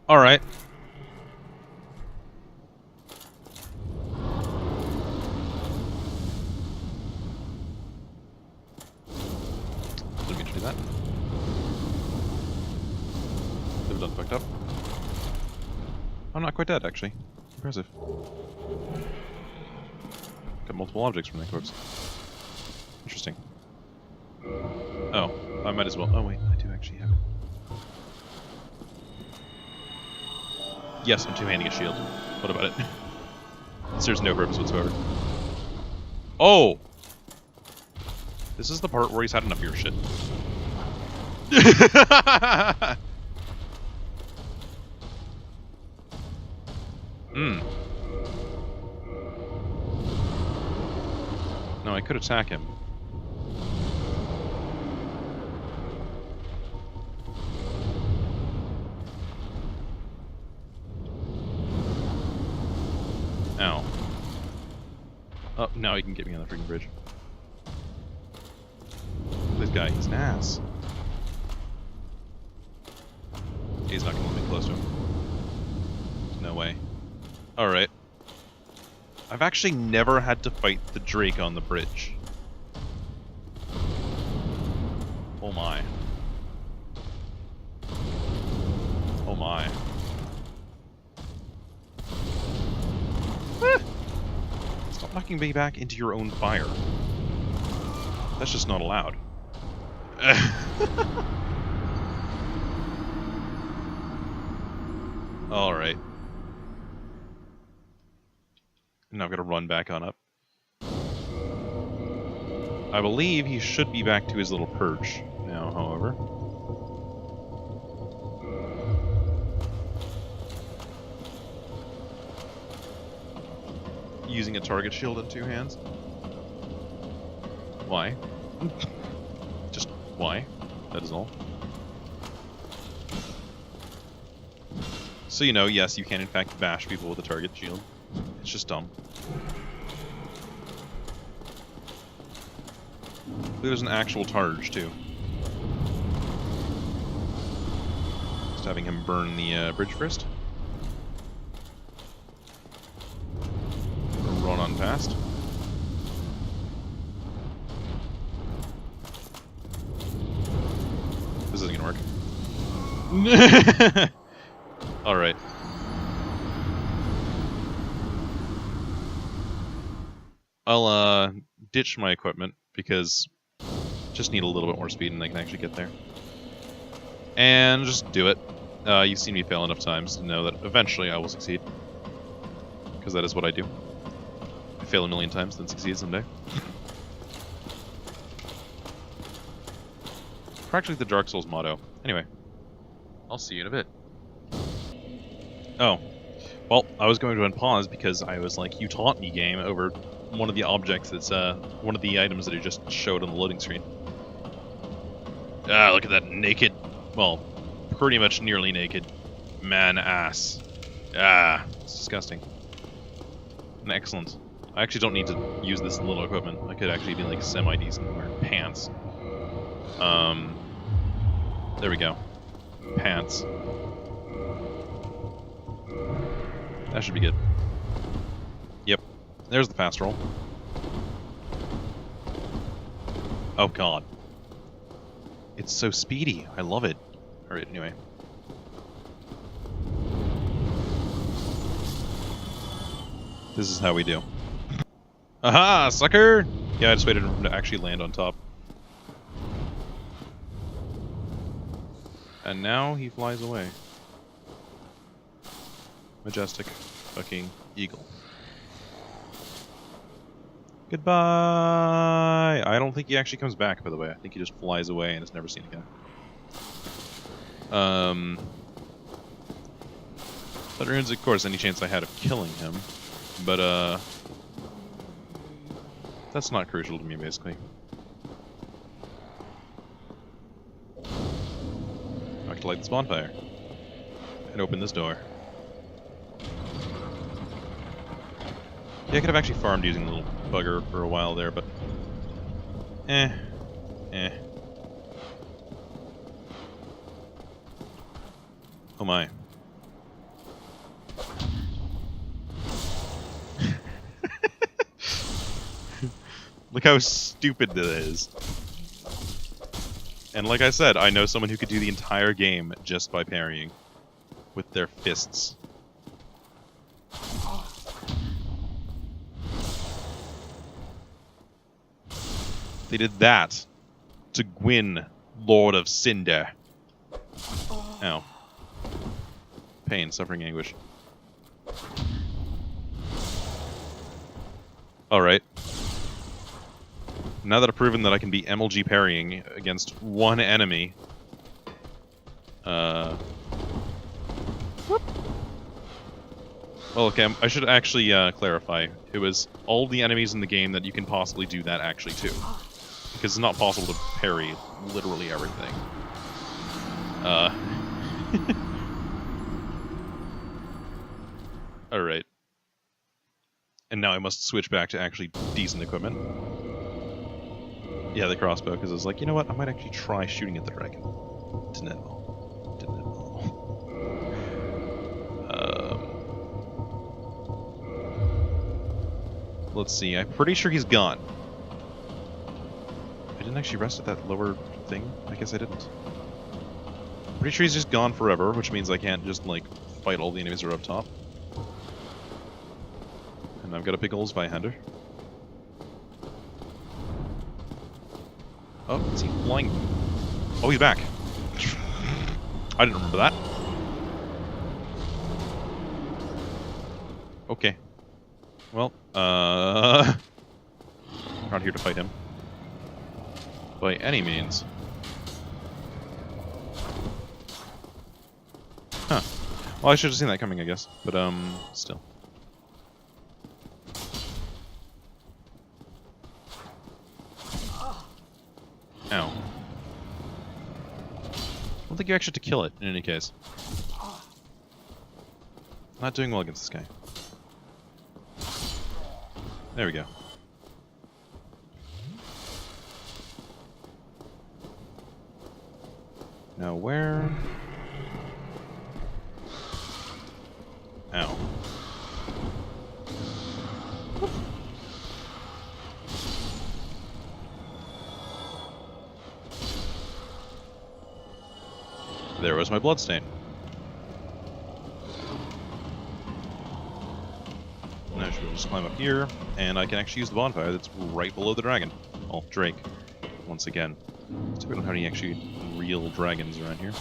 Alright. Didn't mean to do that. Could have done fucked up. I'm not quite dead, actually. Impressive. Got multiple objects from that corpse. Interesting. Oh, I might as well. Oh wait, I do actually have it. Yes, I'm two-handing a shield. What about it? It serves no purpose whatsoever. Oh! This is the part where he's had enough of your shit. No, I could attack him. Ow. Oh, now he can get me on the freaking bridge. This guy, he's an ass. He's not gonna let me close to him. No way. Alright. I've actually never had to fight the Drake on the bridge. Oh my. Oh my. Ah! Stop knocking me back into your own fire. That's just not allowed. Alright. Now I've got to run back on up. I believe he should be back to his little perch now, however. Using a target shield in two hands. Why? Just why? That is all. So you know, yes, you can in fact bash people with a target shield. It's just dumb. There's an actual targe, too. Just having him burn the bridge first. Run on past. This isn't gonna work. Alright. I'll ditch my equipment because just need a little bit more speed and I can actually get there. And just do it. You've seen me fail enough times to know that eventually I will succeed. Because that is what I do. I fail a million times, then succeed someday. Practically the Dark Souls motto. Anyway, I'll see you in a bit. Oh. Well, I was going to unpause because I was like, you taunt me, game, over one of the objects that's, one of the items that it just showed on the loading screen. Ah, look at that naked, well, pretty much nearly naked man ass. Ah, it's disgusting. And excellent. I actually don't need to use this little equipment. I could actually be like semi-decent wearing pants. There we go. Pants. That should be good. Yep. There's the fast roll. Oh god. It's so speedy. I love it. Alright, anyway. This is how we do. Aha, sucker! Yeah, I just waited for him to actually land on top. And now he flies away. Majestic fucking eagle. Goodbye! I don't think he actually comes back, by the way. I think he just flies away and is never seen again. That ruins, of course, any chance I had of killing him. But, that's not crucial to me, basically. I have to light this bonfire. And open this door. Yeah, I could have actually farmed using the little bugger for a while there, but... Eh. Oh my. Look how stupid that is. And like I said, I know someone who could do the entire game just by parrying with their fists. They did that to Gwyn, Lord of Cinder. Ow. Pain, suffering, anguish. Alright. Now that I've proven that I can be MLG parrying against one enemy... Whoop. Well, okay, I should actually clarify. It was all the enemies in the game that you can possibly do that actually to. Because it's not possible to parry literally everything. Alright. And now I must switch back to actually decent equipment. Yeah, the crossbow, because I was like, you know what, I might actually try shooting at the dragon. Didn't at all. Didn't at all. Let's see, I'm pretty sure he's gone. I didn't actually rest at that lower thing? I guess I didn't. Pretty sure he's just gone forever, which means I can't just, like, fight all the enemies that are up top. And I've got a big old Zweihander. Oh, is he flying? Oh, he's back. I didn't remember that. Okay. Well, not here to fight him. By any means. Huh. Well, I should have seen that coming, I guess. But, still. Ow. I don't think you actually have to kill it, in any case. Not doing well against this guy. There we go. Now where... Ow. There was my bloodstain. Now I should just climb up here, and I can actually use the bonfire that's right below the dragon. Oh, Drake. Once again. So we don't have any actually real dragons around here.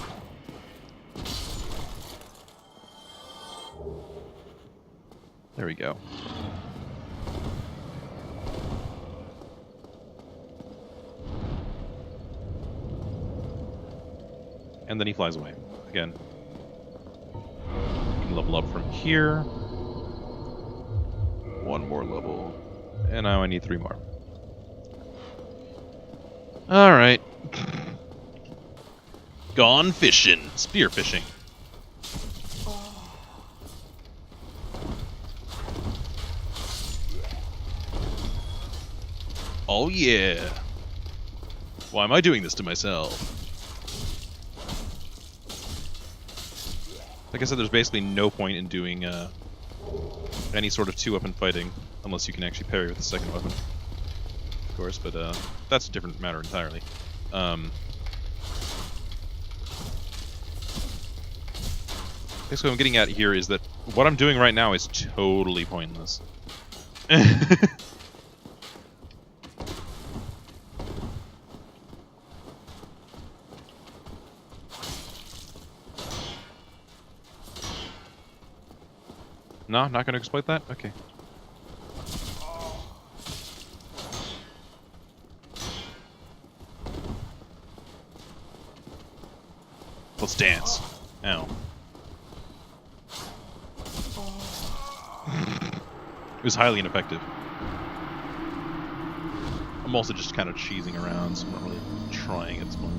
There we go. And then he flies away. Again. You can level up from here. One more level. And now I need 3 more. Alright. Gone fishing. Spear fishing. Oh yeah. Why am I doing this to myself? Like I said, there's basically no point in doing any sort of 2-weapon fighting unless you can actually parry with the second weapon. Of course, but that's a different matter entirely. Basically what I'm getting at here is that what I'm doing right now is totally pointless. No, not going to exploit that? Okay. Let's dance. Ow. It was highly ineffective. I'm also just kind of cheesing around, so I'm not really trying at this point.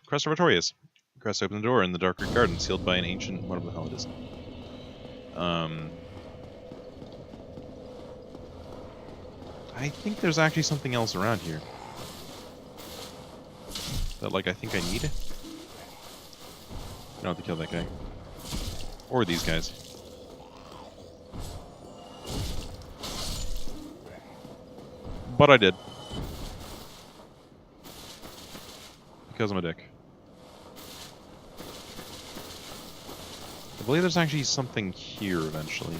Crest Oratorius. Crest opened the door in the Darkwood Garden, sealed by an ancient... whatever the hell it is. I think there's actually something else around here. That, like, I think I need. I don't have to kill that guy. Or these guys. But I did. Because I'm a dick. I believe there's actually something here eventually.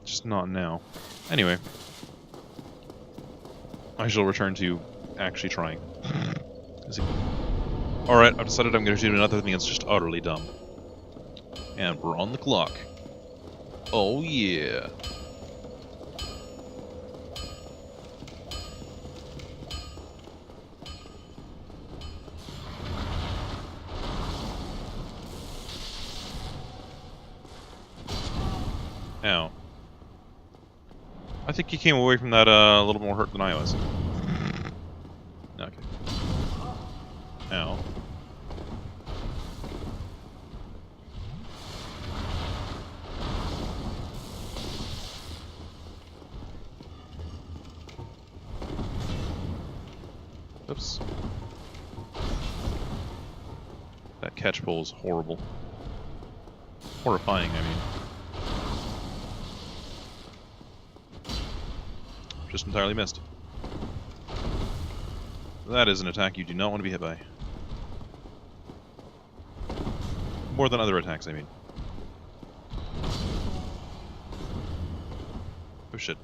Just not now. Anyway. I shall return to actually trying. Alright, I've decided I'm going to do another thing that's just utterly dumb. And we're on the clock. Oh yeah. Ow. I think you came away from that a little more hurt than I was. Okay. Ow. Oops. That catch pole is horrible. Horrifying, I mean. Just entirely missed. That is an attack you do not want to be hit by. More than other attacks, I mean. Oh shit.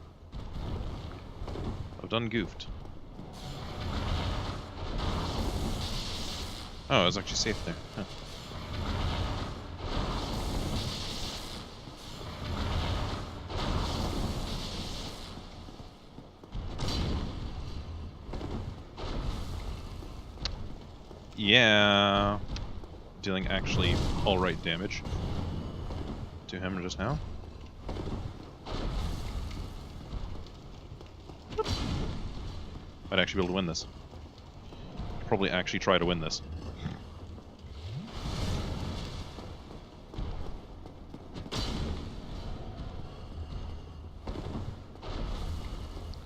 I've done goofed. Oh, I was actually safe there. Huh. Yeah, dealing actually alright damage to him just now. Might actually be able to win this. Probably actually try to win this.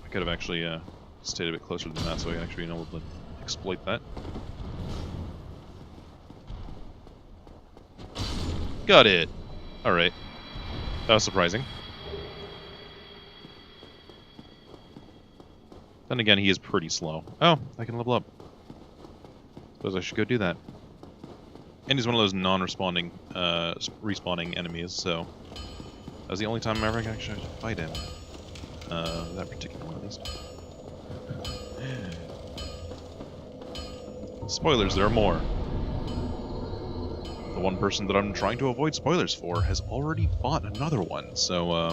I could have actually stayed a bit closer than that so I could actually be able to exploit that. Got it. Alright. That was surprising. Then again, he is pretty slow. Oh, I can level up. Suppose I should go do that. And he's one of those non-responding, respawning enemies, so... That was the only time I ever actually had to fight him. That particular one, at least. Spoilers, there are more. The one person that I'm trying to avoid spoilers for has already fought another one, so,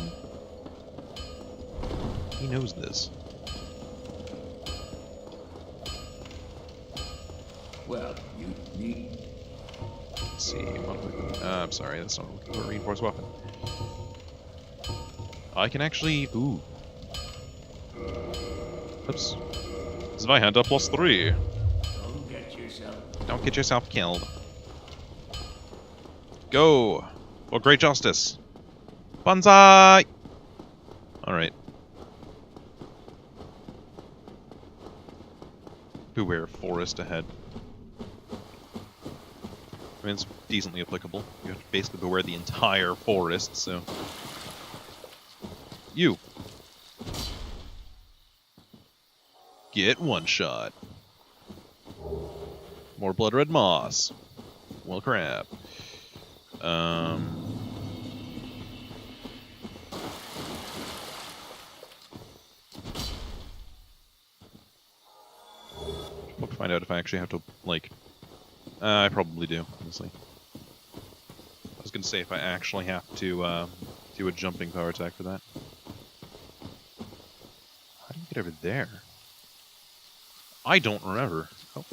he knows this. Well, you need... Let's see, I'm sorry, that's not looking for a reinforced weapon. I can actually... Ooh. Oops. Zweihander +3. Don't get yourself killed. Go! For great justice! Banzai! Alright. Beware forest ahead. I mean, it's decently applicable. You have to basically beware the entire forest, so... You! Get one shot. More blood red moss. Well, crap. We'll find out if I actually have to, like... I probably do, honestly. I was gonna say if I actually have to, do a jumping power attack for that. How do you get over there? I don't remember. Oh.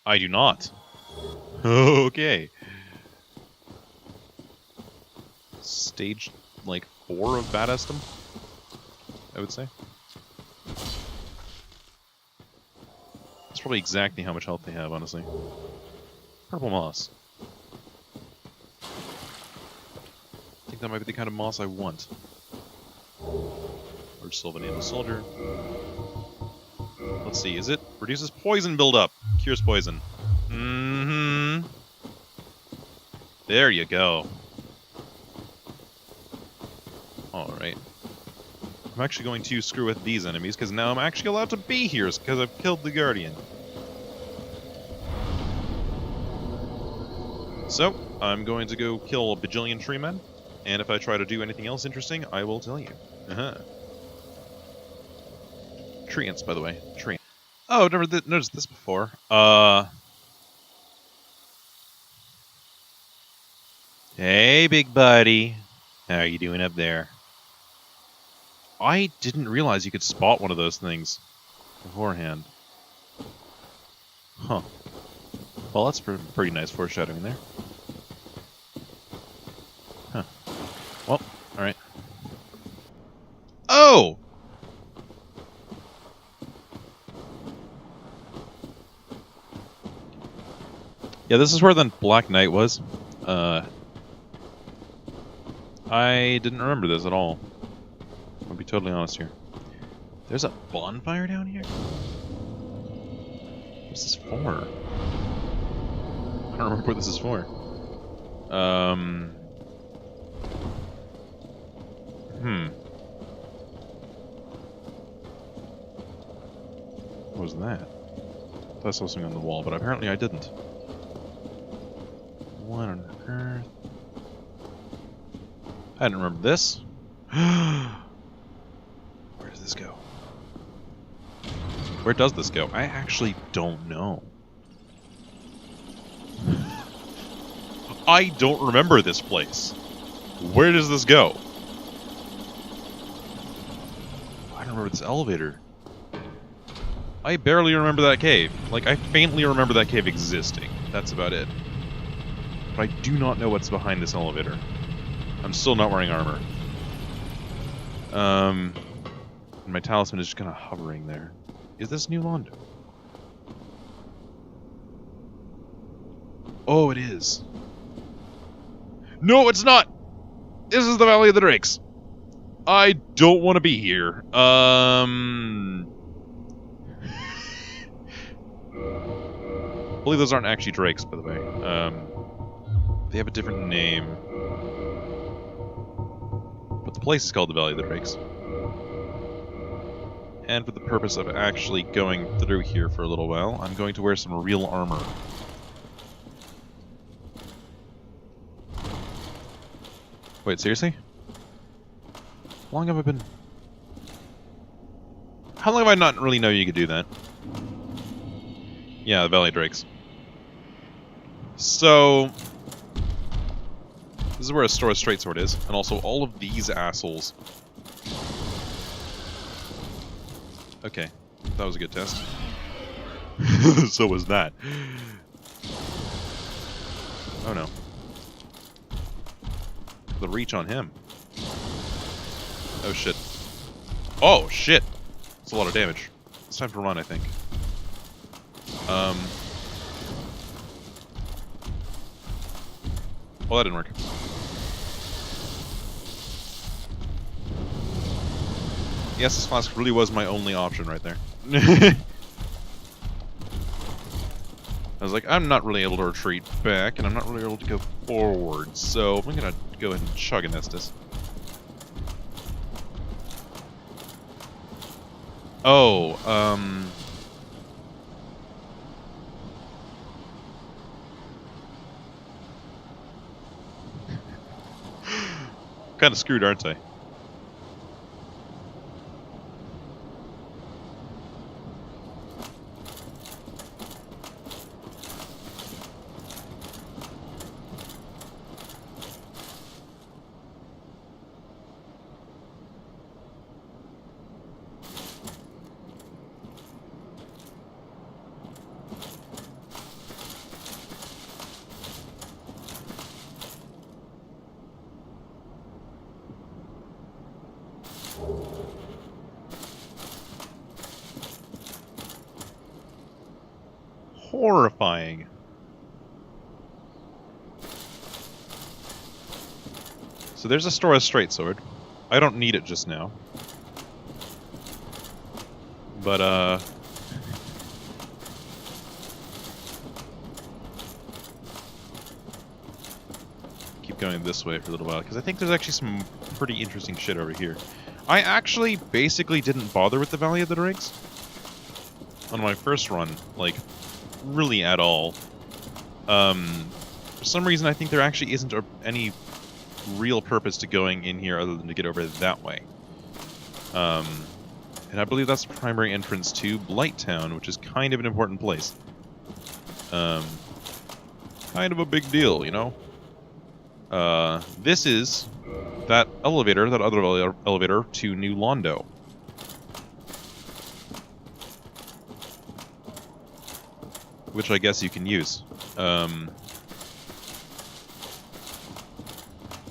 I do not. Okay. Stage, like, 4 of Badassdom, I would say. That's probably exactly how much health they have, honestly. Purple moss. I think that might be the kind of moss I want. Or Sylvanable Soldier. Let's see, is it? Reduces poison buildup. Cures poison. Mm-hmm. There you go. Alright. I'm actually going to screw with these enemies, because now I'm actually allowed to be here, because I've killed the Guardian. So, I'm going to go kill a bajillion tree men, and if I try to do anything else interesting, I will tell you. Tree ants, by the way. Tree. Oh, I've never noticed this before. Hey, big buddy. How are you doing up there? I didn't realize you could spot one of those things beforehand. Huh. Well, that's pretty nice foreshadowing there. Huh. Well, alright. Oh! Yeah, this is where the Black Knight was. I didn't remember this at all. I'll be totally honest here. There's a bonfire down here? What's this for? I don't remember what this is for. What was that? I thought I saw something on the wall, but apparently I didn't. What on earth? I didn't remember this. Where does this go? Where does this go? I actually don't know. I don't remember this place. Where does this go? I don't remember this elevator. I barely remember that cave. Like, I faintly remember that cave existing. That's about it. But I do not know what's behind this elevator. I'm still not wearing armor. And my talisman is just kind of hovering there. Is this New Londo? Oh, it is. No, it's not! This is the Valley of the Drakes. I don't want to be here. I believe those aren't actually drakes, by the way. They have a different name. But the place is called the Valley of the Drakes. And for the purpose of actually going through here for a little while, I'm going to wear some real armor. Wait, seriously? How long have I been... How long have I not really known you could do that? Yeah, the Valley Drakes. So... This is where a Stora's Straight Sword is, and also all of these assholes. Okay, that was a good test. So was that. Oh no. The reach on him. Oh shit. Oh shit! That's a lot of damage. It's time to run, I think. Well, that didn't work. Yes, this flask really was my only option right there. I was like, I'm not really able to retreat back, and I'm not really able to go forward, so I'm gonna go ahead and chug an Estus. Oh, kind of screwed, aren't I? Horrifying. So there's a Stora's Straight Sword. I don't need it just now. But, keep going this way for a little while, because I think there's actually some pretty interesting shit over here. I actually basically didn't bother with the Valley of the Drakes on my first run, like, really at all. For some reason, I think there actually isn't any real purpose to going in here other than to get over that way. And I believe that's the primary entrance to Blighttown, which is kind of an important place. Kind of a big deal, you know? This is that elevator, that other elevator to New Londo. Which I guess you can use.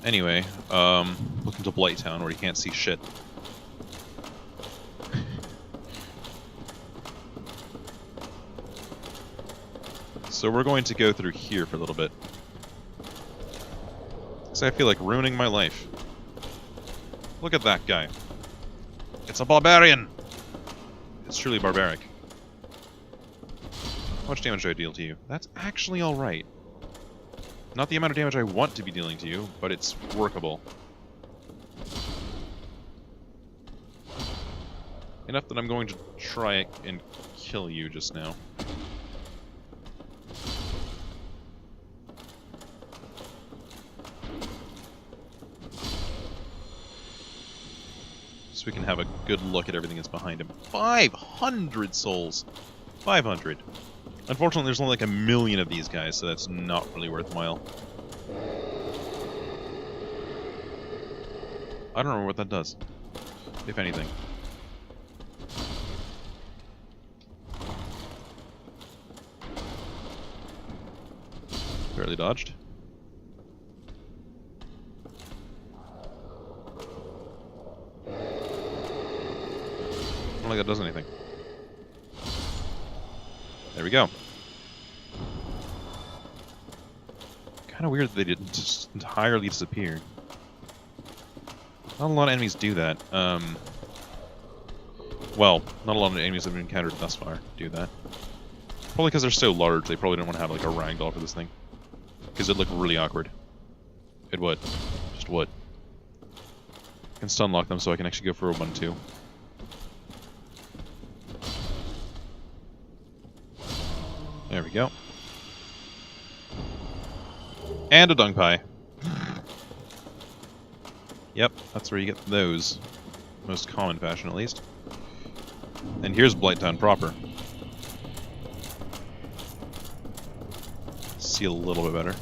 Anyway, look into Blighttown where you can't see shit. So we're going to go through here for a little bit. Because I feel like ruining my life. Look at that guy. It's a barbarian! It's truly barbaric. How much damage do I deal to you? That's actually alright. Not the amount of damage I want to be dealing to you, but it's workable. Enough that I'm going to try and kill you just now. So we can have a good look at everything that's behind him. 500 souls! 500. Unfortunately, there's only like 1 million of these guys, so that's not really worthwhile. I don't remember what that does, if anything. Barely dodged. I don't think that does anything. There we go. Kind of weird that they didn't just entirely disappear. Not a lot of enemies do that. Well, not a lot of enemies that have been encountered thus far do that. Probably because they're so large, they probably don't want to have like a ragdoll for this thing. Because it'd look really awkward. It would. Just would. I can stun lock them so I can actually go for a 1-2. There we go. And a dung pie. Yep, that's where you get those. Most common fashion, at least. And here's Blighttown proper. See a little bit better.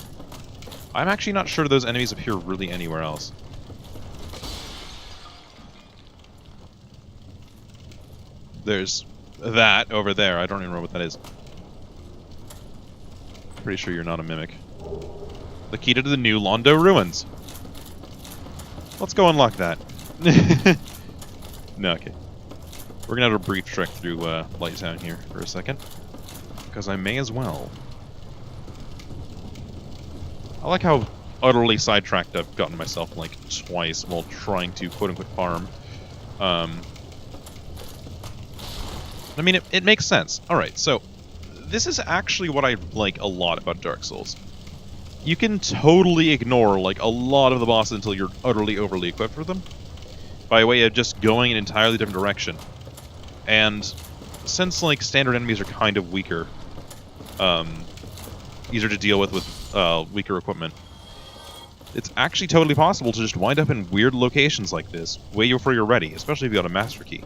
I'm actually not sure those enemies appear really anywhere else. There's that over there. I don't even know what that is. Pretty sure you're not a mimic. The key to the New Londo ruins. Let's go unlock that. No, okay. We're gonna have a brief trek through Blighttown here for a second. Because I may as well. I like how utterly sidetracked I've gotten myself like twice while trying to quote-unquote farm. I mean, it makes sense. Alright, so this is actually what I like a lot about Dark Souls. You can totally ignore like a lot of the bosses until you're utterly overly equipped for them, by way of just going in an entirely different direction. And since like standard enemies are kind of weaker, easier to deal with weaker equipment, it's actually totally possible to just wind up in weird locations like this way before you're ready, especially if you got a master key.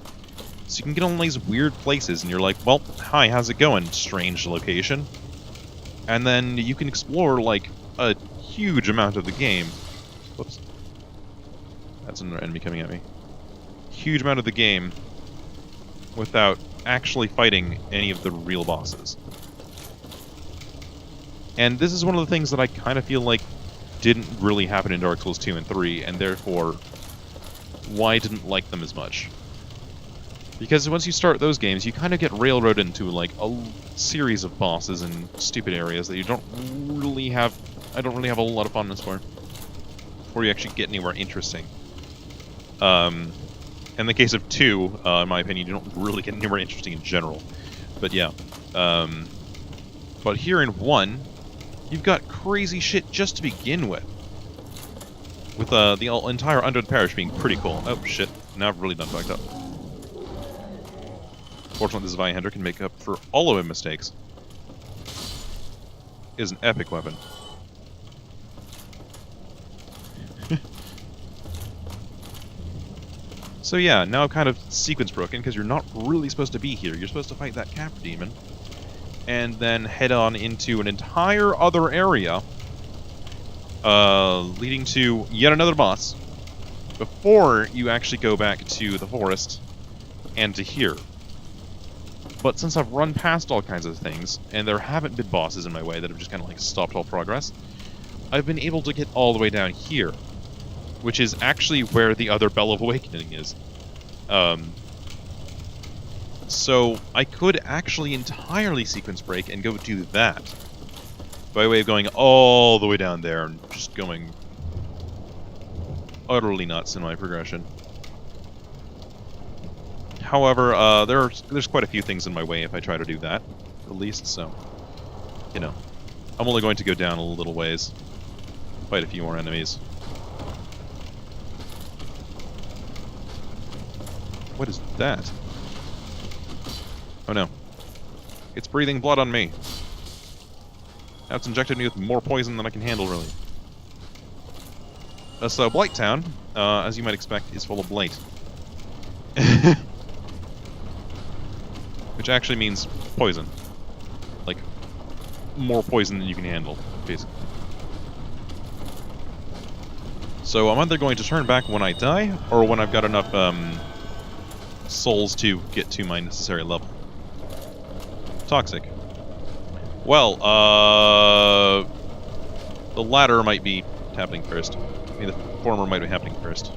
So you can get on these weird places and you're like, well, hi, how's it going, strange location? And then you can explore like a huge amount of the game. Whoops. That's another enemy coming at me. Huge amount of the game without actually fighting any of the real bosses. And this is one of the things that I kind of feel like didn't really happen in Dark Souls 2 and 3, and therefore why I didn't like them as much. Because once you start those games, you kind of get railroaded into like a series of bosses and stupid areas that you don't really have. I don't really have a lot of fondness for, before you actually get anywhere interesting. In the case of 2, in my opinion, you don't really get anywhere interesting in general. But yeah. But here in 1, you've got crazy shit just to begin with. With the entire Undead Parish being pretty cool. Oh, shit. Now I've really done fucked up. Fortunately, this Viahander can make up for all of my mistakes. It is an epic weapon. So yeah, now I've kind of sequence broken, because you're not really supposed to be here. You're supposed to fight that Capra Demon, and then head on into an entire other area, leading to yet another boss, before you actually go back to the forest, and to here. But since I've run past all kinds of things, and there haven't been bosses in my way that have just kind of like stopped all progress, I've been able to get all the way down here, which is actually where the other Bell of Awakening is. So I could actually entirely sequence break and go do that, by way of going all the way down there and just going utterly nuts in my progression. However, there's quite a few things in my way if I try to do that, at least, so, you know, I'm only going to go down a little ways, fight a few more enemies. What is that? Oh no. It's breathing blood on me. Now it's injected me with more poison than I can handle, really. So, Blighttown, as you might expect, is full of blight. Which actually means poison. Like, more poison than you can handle, basically. So I'm either going to turn back when I die, or when I've got enough, souls to get to my necessary level. Toxic. Well, the latter might be happening first. I mean, the former might be happening first.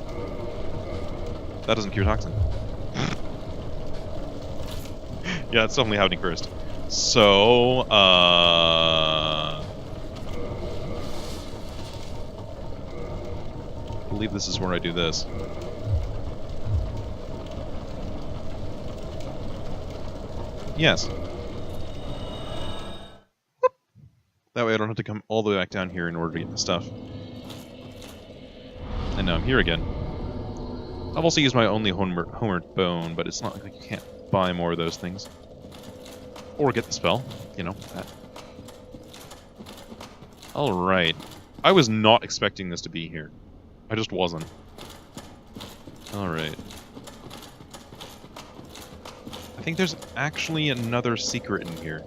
That doesn't cure toxin. Yeah, it's definitely happening first. So, I believe this is where I do this. Yes. That way I don't have to come all the way back down here in order to get the stuff. And now I'm here again. I've also used my only homered bone, but it's not like you can't buy more of those things. Or get the spell, you know, that. Alright. I was not expecting this to be here. I just wasn't. Alright. I think there's actually another secret in here.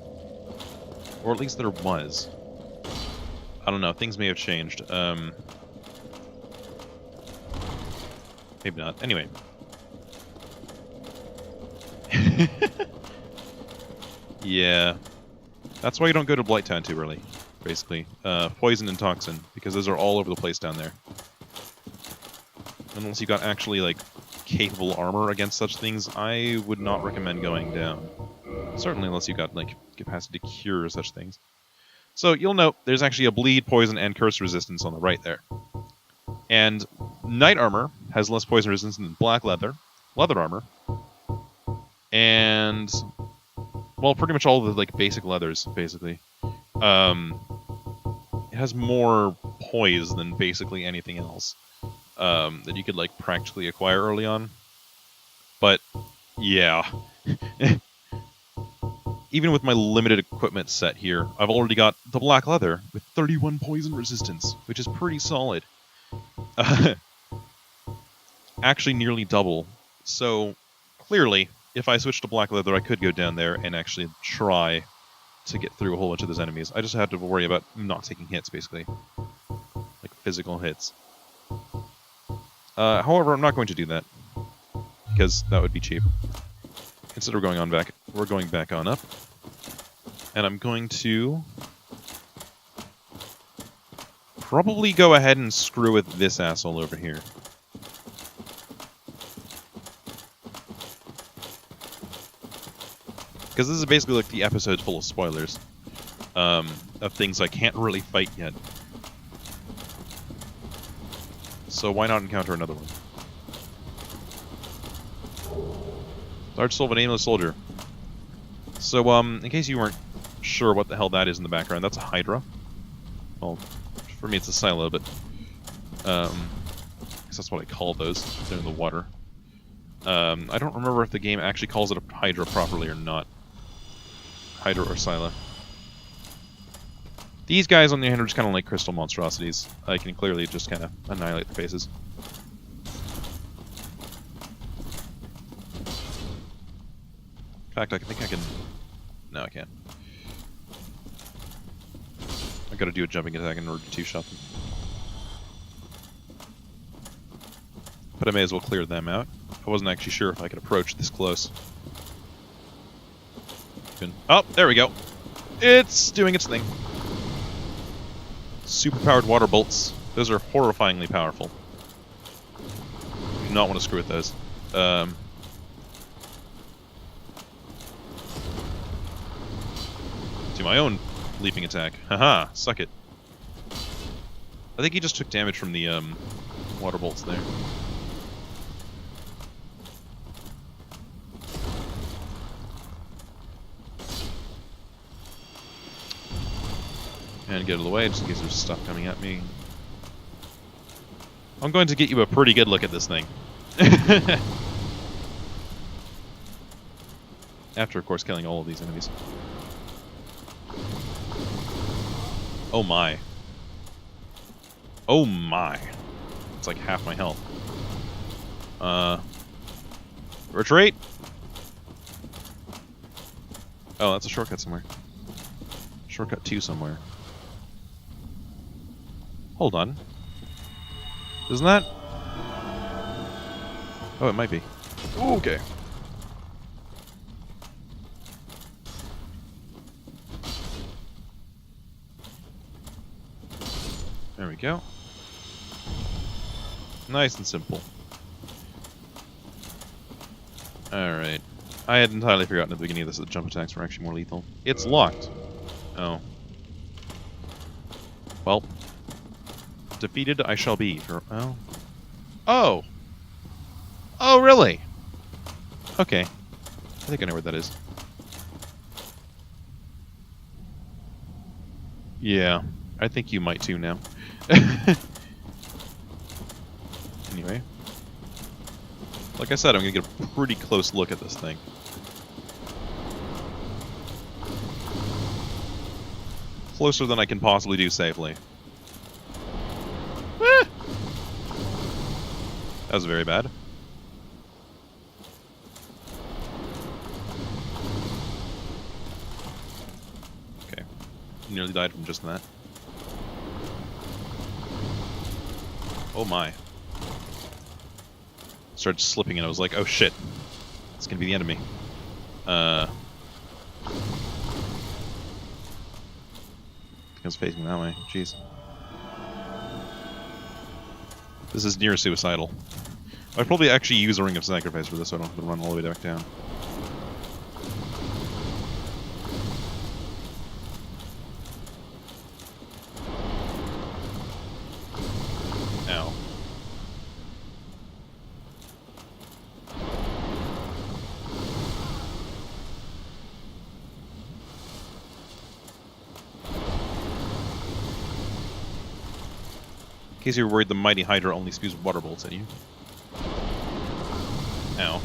Or at least there was. I don't know, things may have changed. Maybe not. Anyway. Yeah. That's why you don't go to Blighttown too early, basically. Poison and toxin, because those are all over the place down there. Unless you got actually, like, capable armor against such things, I would not recommend going down. Certainly unless you got, like, capacity to cure such things. So, you'll note there's actually a bleed, poison, and curse resistance on the right there. And knight armor has less poison resistance than black leather armor, and, well, pretty much all the, like, basic leathers, basically. It has more poise than basically anything else that you could, like, practically acquire early on. But, yeah. Even with my limited equipment set here, I've already got the black leather with 31 poison resistance, which is pretty solid. Actually nearly double. So, clearly, if I switched to black leather, I could go down there and actually try to get through a whole bunch of those enemies. I just have to worry about not taking hits, basically. Like, physical hits. However, I'm not going to do that, because that would be cheap. Instead, we're going back on up. And I'm going to probably go ahead and screw with this asshole over here. Because this is basically like the episode full of spoilers. Of things I can't really fight yet. So why not encounter another one? Large soul of a nameless soldier. So, in case you weren't sure what the hell that is in the background, that's a Hydra. Well, for me it's a silo, but because that's what I call those. They're in the water. I don't remember if the game actually calls it a Hydra properly or not. Hydra or Scylla. These guys, on the other hand, are just kind of like crystal monstrosities. I can clearly just kind of annihilate the faces. In fact, I think I can... No, I can't. I've got to do a jumping attack in order to two-shot them. But I may as well clear them out. I wasn't actually sure if I could approach this close. Oh, there we go. It's doing its thing. Super-powered water bolts. Those are horrifyingly powerful. Do not want to screw with those. Do my own leaping attack. Haha, suck it. I think he just took damage from the water bolts there. And get out of the way, just in case there's stuff coming at me. I'm going to get you a pretty good look at this thing. After, of course, killing all of these enemies. Oh my. Oh my. It's like half my health. Retreat! Oh, that's a shortcut somewhere. Shortcut 2 somewhere. Hold on. Isn't that? Oh, it might be. Ooh, okay. There we go. Nice and simple. Alright. I had entirely forgotten at the beginning of this that the jump attacks were actually more lethal. It's locked. Oh. Well. Defeated I shall be. Oh. Oh! Oh, really? Okay. I think I know where that is. Yeah. I think you might too now. Anyway. Like I said, I'm going to get a pretty close look at this thing. Closer than I can possibly do safely. That was very bad. Okay. Nearly died from just that. Oh my. Started slipping and I was like, oh shit. It's gonna be the end of me. I was facing that way. Jeez. This is near suicidal. I'd probably actually use a Ring of Sacrifice for this so I don't have to run all the way back down. Ow. In case you're worried, the mighty Hydra only spews water bolts at you. Ow.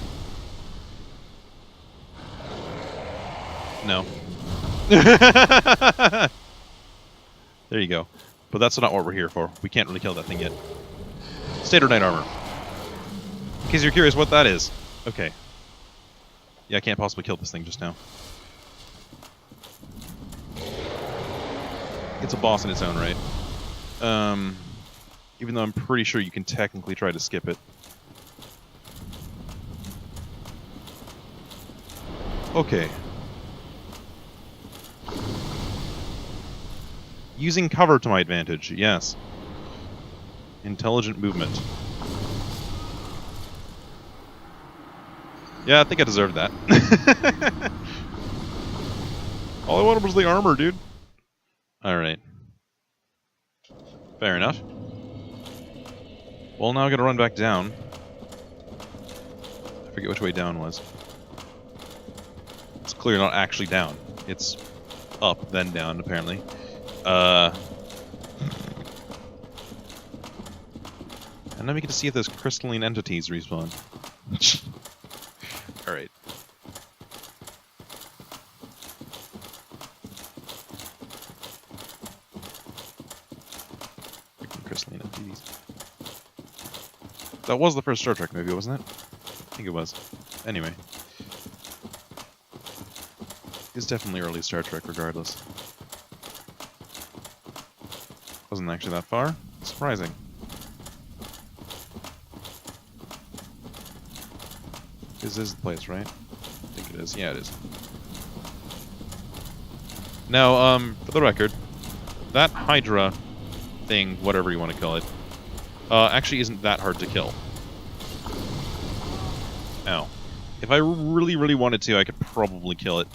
No. There you go. But that's not what we're here for. We can't really kill that thing yet. Standard Knight armor. In case you're curious what that is. Okay. Yeah, I can't possibly kill this thing just now. It's a boss in its own right. Even though I'm pretty sure you can technically try to skip it. Okay. Using cover to my advantage, yes. Intelligent movement. Yeah, I think I deserved that. All I wanted was the armor, dude. Alright. Fair enough. Well, now I gotta run back down. I forget which way down was. It's clearly not actually down. It's up, then down, apparently. And then we get to see if those crystalline entities respawn. Alright. Freaking crystalline entities. That was the first Star Trek movie, wasn't it? I think it was. Anyway. It's definitely early Star Trek, regardless. Wasn't actually that far. Surprising. This is the place, right? I think it is. Yeah, it is. Now, for the record, that Hydra thing, whatever you want to call it, actually isn't that hard to kill. Ow. If I really, really wanted to, I could probably kill it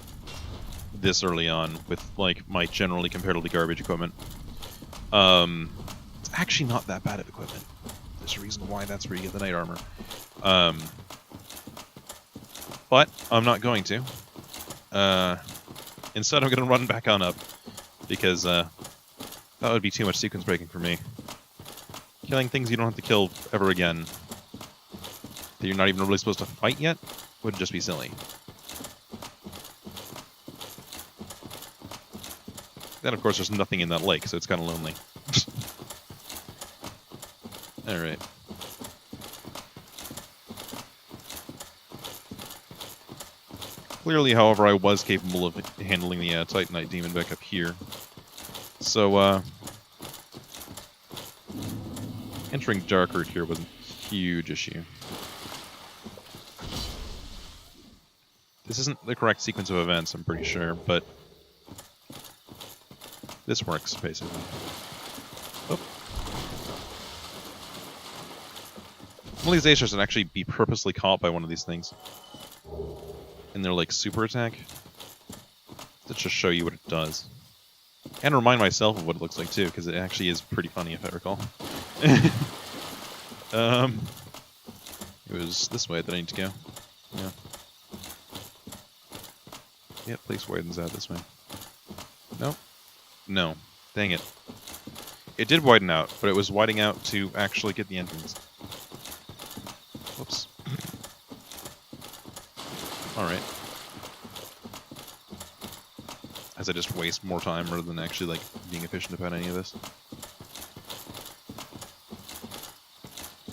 this early on with, like, my generally comparatively garbage equipment. It's actually not that bad of equipment. There's a reason why that's where you get the knight armor. But I'm not going to. Instead, I'm going to run back on up, because that would be too much sequence breaking for me. Killing things you don't have to kill ever again, that you're not even really supposed to fight yet, would just be silly. Then, of course, there's nothing in that lake, so it's kind of lonely. Alright. Clearly, however, I was capable of handling the Titanite demon back up here. So, entering Darkwood here wasn't a huge issue. This isn't the correct sequence of events, I'm pretty sure, but this works, basically. Oh. One of these days should actually be purposely caught by one of these things. In their, like, super attack. To just show you what it does. And remind myself of what it looks like, too, because it actually is pretty funny, if I recall. It was this way that I need to go. Yeah. Yep, place widens out this way. Nope. No. Dang it. It did widen out, but it was widening out to actually get the entrance. Whoops. Alright. As I just waste more time rather than actually, like, being efficient about any of this.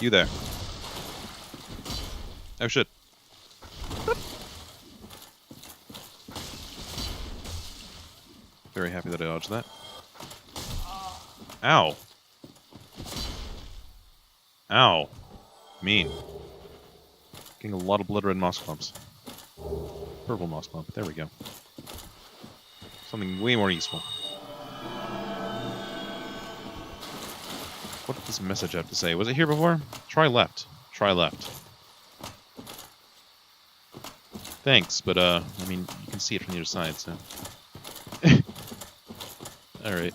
You there. Oh shit. Very happy that I dodged that. Ow. Ow. Mean. Getting a lot of blood red moss clumps. Purple moss clump. There we go. Something way more useful. What did this message have to say? Was it here before? Try left. Try left. Thanks, but, I mean, you can see it from the other side, so... Alright.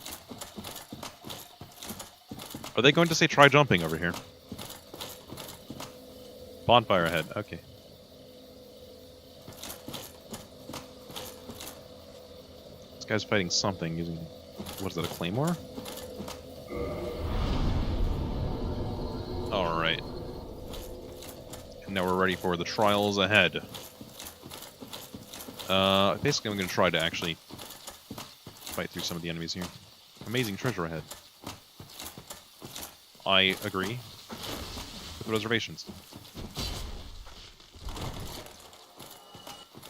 Are they going to say try jumping over here? Bonfire ahead, okay. This guy's fighting something using... What is that, a claymore? Alright. And now we're ready for the trials ahead. Basically I'm going to try to actually fight through some of the enemies here. Amazing treasure ahead. I agree. With reservations.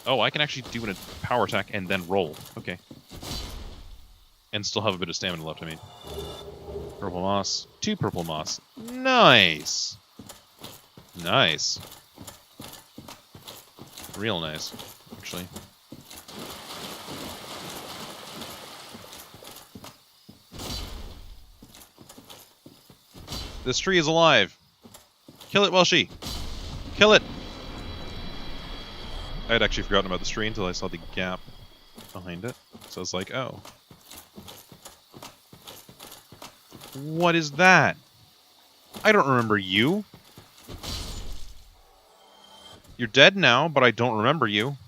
Oh, I can actually do a power attack and then roll. Okay. And still have a bit of stamina left, I mean. Purple moss. 2 purple moss. Nice! Nice. Real nice, actually. This tree is alive. Kill it, Welshie. Kill it. I had actually forgotten about this tree until I saw the gap behind it. So I was like, oh. What is that? I don't remember you. You're dead now, but I don't remember you.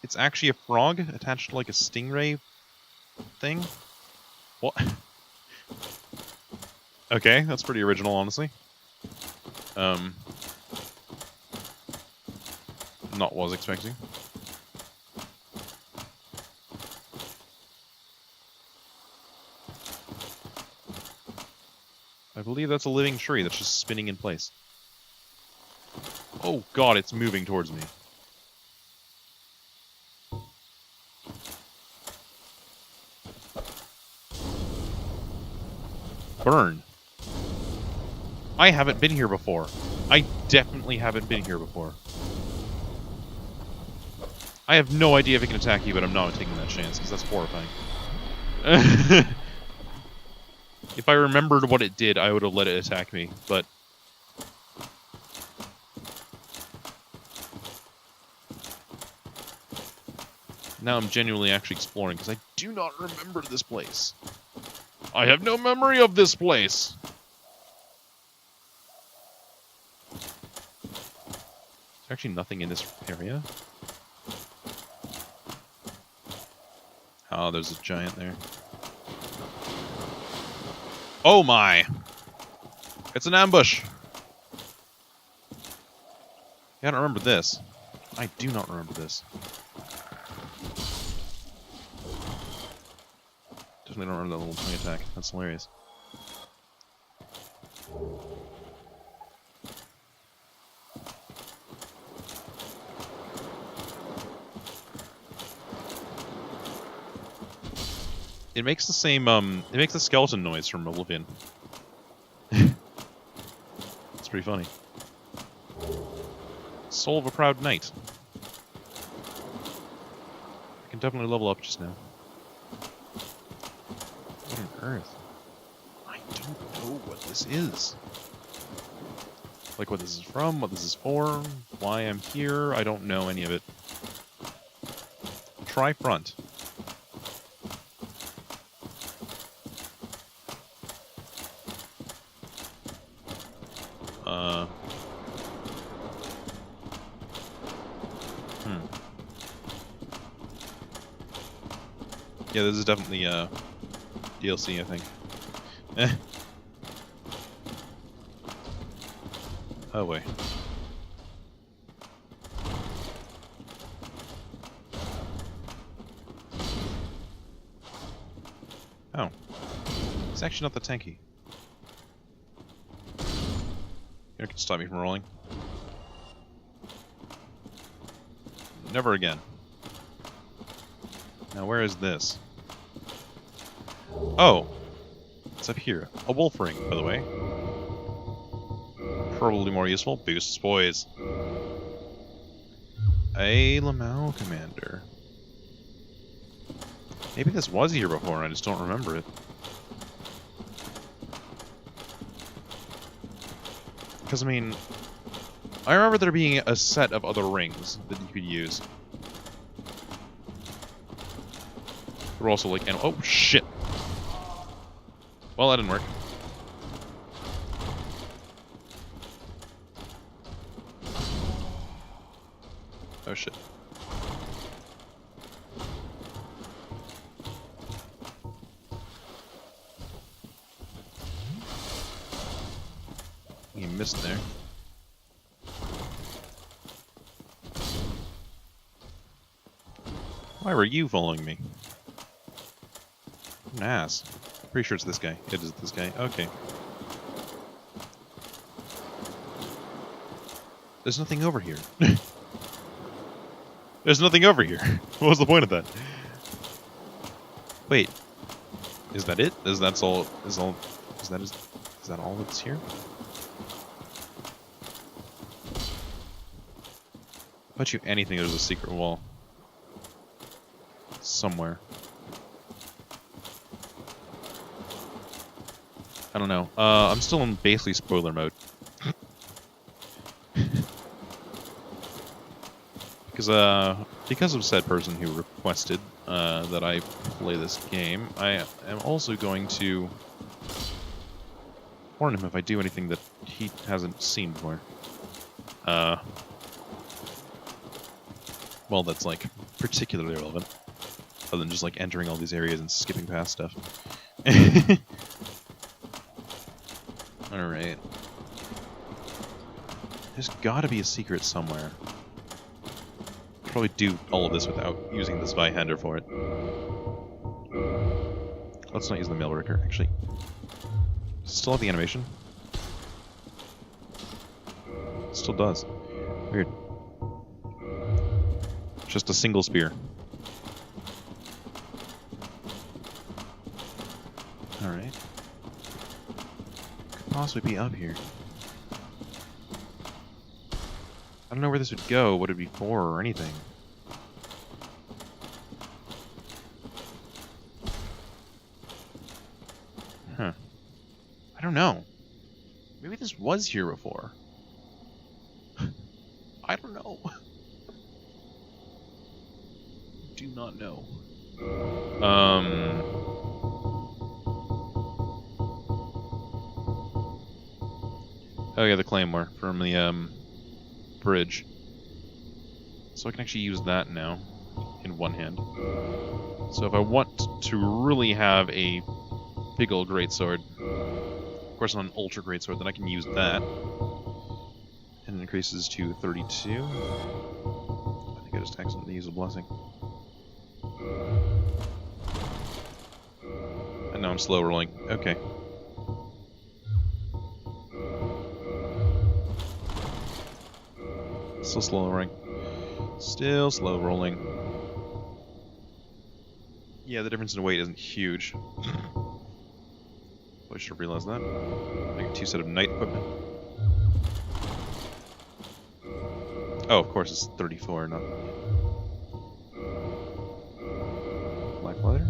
It's actually a frog attached to like a stingray thing? What? Okay, that's pretty original, honestly. Not what I was expecting. I believe that's a living tree that's just spinning in place. Oh god, it's moving towards me. Burn. I haven't been here before. I definitely haven't been here before. I have no idea if it can attack you, but I'm not taking that chance, because that's horrifying. If I remembered what it did, I would have let it attack me, but... Now I'm genuinely actually exploring, because I do not remember this place. I have no memory of this place! There's actually nothing in this area. Oh, there's a giant there. Oh my! It's an ambush! Yeah, I don't remember this. I do not remember this. Definitely don't remember that little tiny attack. That's hilarious. It makes the same, it makes the skeleton noise from Oblivion. It's pretty funny. Soul of a Proud Knight. I can definitely level up just now. What on earth? I don't know what this is. Like what this is from, what this is for, why I'm here, I don't know any of it. Try front. Yeah, this is definitely DLC, I think. Oh, wait. Oh. It's actually not that tanky. It can stop me from rolling. Never again. Now, where is this? Oh! It's up here. A wolf ring, by the way. Probably more useful. Boosts poise. A Lamau commander. Maybe this was here before and I just don't remember it. Because, I mean... I remember there being a set of other rings that you could use. They're also like... Oh, shit! Well, that didn't work. Oh, shit. You missed there. Why were you following me? What an ass. Pretty sure it's this guy. It is this guy. Okay. There's nothing over here. There's nothing over here. What was the point of that? Wait. Is that it? Is that all that's here? I bet you anything there's a secret wall. Somewhere. I don't know. I'm still in basically spoiler mode. Because of said person who requested that I play this game, I am also going to warn him if I do anything that he hasn't seen before. Well, that's like particularly relevant, other than just like entering all these areas and skipping past stuff. Alright. There's gotta be a secret somewhere. Probably do all of this without using the spy hander for it. Let's not use the mail breaker, actually. Still have the animation? Still does. Weird. Just a single spear. Alright. Could possibly be up here. I don't know where this would go, what it'd be for, or anything. Huh. I don't know. Maybe this was here before. I don't know. Do not know. Oh yeah, the claymore from the bridge. So I can actually use that now in one hand. So if I want to really have a big old greatsword, of course not an ultra greatsword, then I can use that. And it increases to 32. I think I just accidentally used a blessing. And now I'm slow rolling. Okay. Still slow rolling. Still slow rolling. Yeah, the difference in weight isn't huge. I should have realized that. Make 2 set of knight equipment. Oh, of course it's 34, not black leather.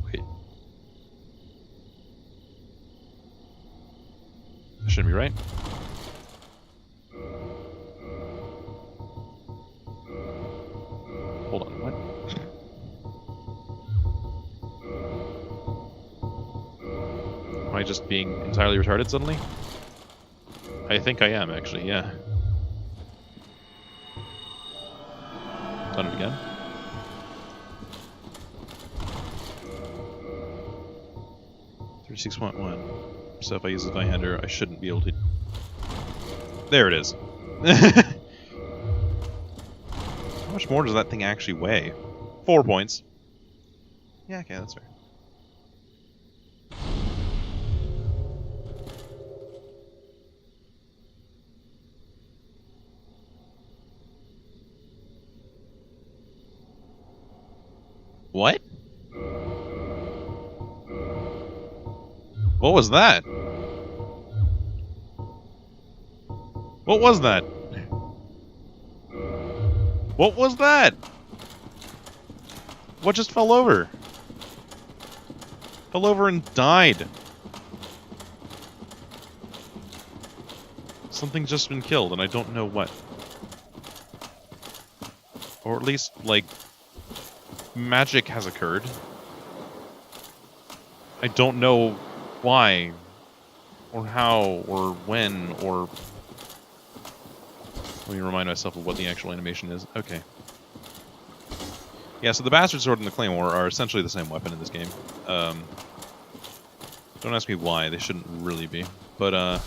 Wait. That shouldn't be right. Hold on, what? Am I just being entirely retarded suddenly? I think I am, actually, yeah. Done it again. $36.1. So if I use the Vihander, I shouldn't be able to... There it is. How much more does that thing actually weigh? 4 points. Yeah, okay, that's fair. What? What was that? What was that? What was that? What just fell over? Fell over and died. Something's just been killed, and I don't know what. Or at least, like, magic has occurred. I don't know why, or how, or when, or... Let me remind myself of what the actual animation is. Okay. Yeah, so the Bastard Sword and the Claymore are essentially the same weapon in this game. Don't ask me why, they shouldn't really be. But, the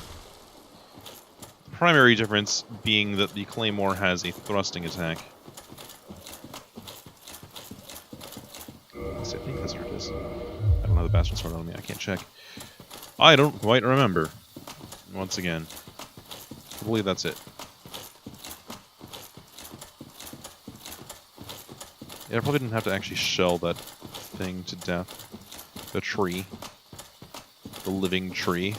primary difference being that the Claymore has a thrusting attack. I think that's what it is. I don't have the Bastard Sword on me, I can't check. I don't quite remember. Once again. I believe that's it. Yeah, I probably didn't have to actually shell that thing to death. The tree. The living tree.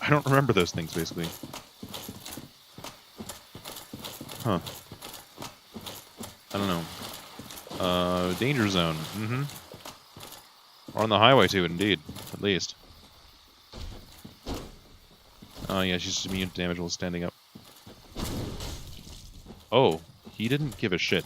I don't remember those things, basically. Huh. I don't know. Danger zone. Mm-hmm. Or on the highway to it, indeed. At least. Oh, yeah, she's just immune to damage while standing up. Oh, he didn't give a shit.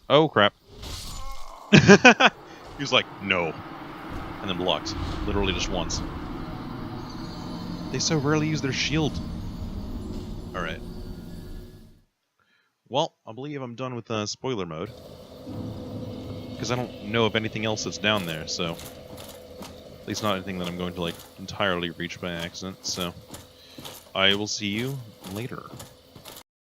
Oh, crap. He was like, no. And then blocked. Literally just once. They so rarely use their shield. Alright. Well, I believe I'm done with spoiler mode. Because I don't know of anything else that's down there, so... At least not anything that I'm going to, like, entirely reach by accident, so... I will see you later.